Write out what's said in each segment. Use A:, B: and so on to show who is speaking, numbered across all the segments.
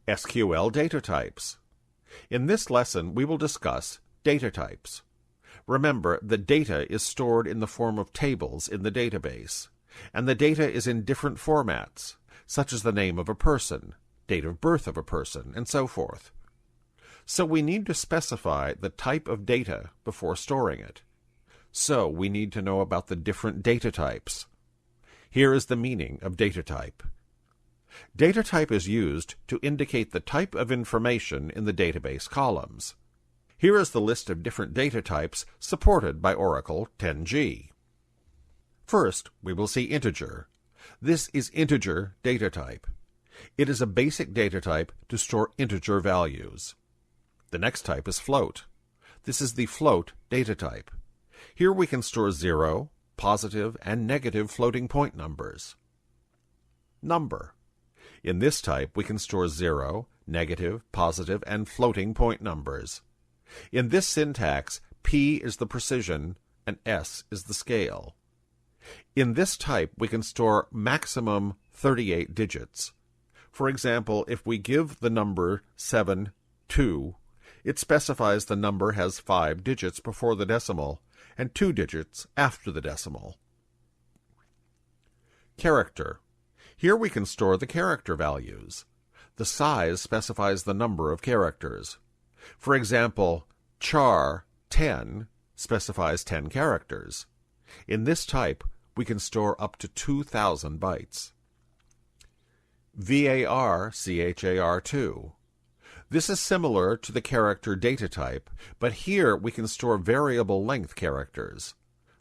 A: SQL data types. In this lesson, we will discuss data types. Remember that data is stored in the form of tables in the database, and the data is in different formats, such as the name of a person, date of birth of a person, and so forth. So we need to specify the type of data before storing it. So we need to know about the different data types. Here is the meaning of data type. Data type is used to indicate the type of information in the database columns. Here is the list of different data types supported by Oracle 10G. First, we will see integer. This is integer data type. It is a basic data type to store integer values. The next type is float. This is the float data type. Here we can store 0, positive, and negative floating point numbers. Number. In this type, we can store 0, negative, positive, and floating point numbers. In this syntax, P is the precision and S is the scale. In this type, we can store maximum 38 digits. For example, if we give the number 7, 2, it specifies the number has 5 digits before the decimal and 2 digits after the decimal. Character. Here we can store the character values. The size specifies the number of characters. For example, char 10 specifies 10 characters. In this type, we can store up to 2,000 bytes. VAR-CHAR2. This is similar to the character data type, but here we can store variable length characters.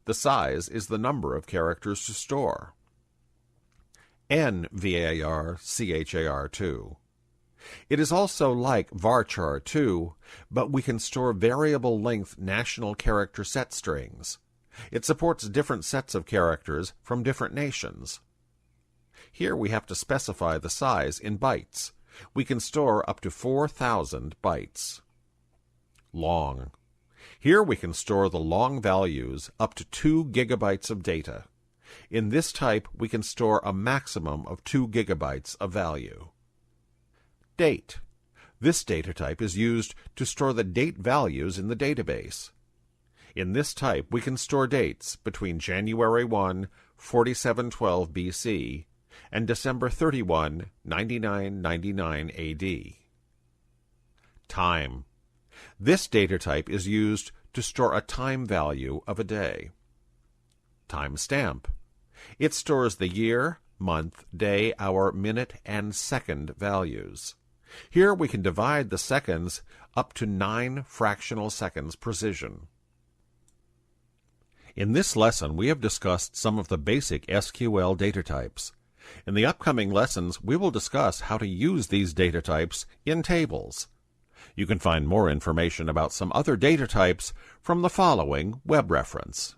A: The size is the number of characters to store. NVAR-CHAR2. It is also like varchar2, but we can store variable length national character set strings. It supports different sets of characters from different nations. Here we have to specify the size in bytes. We can store up to 4,000 bytes. Long. Here we can store the long values up to 2 gigabytes of data. In this type, we can store a maximum of 2 gigabytes of value. Date. This data type is used to store the date values in the database. In this type, we can store dates between January 1, 4712 BC and December 31, 9999 AD. Time. This data type is used to store a time value of a day. Timestamp. It stores the year, month, day, hour, minute, and second values. Here we can divide the seconds up to 9 fractional seconds precision. In this lesson, we have discussed some of the basic SQL data types. In the upcoming lessons, we will discuss how to use these data types in tables. You can find more information about some other data types from the following web reference.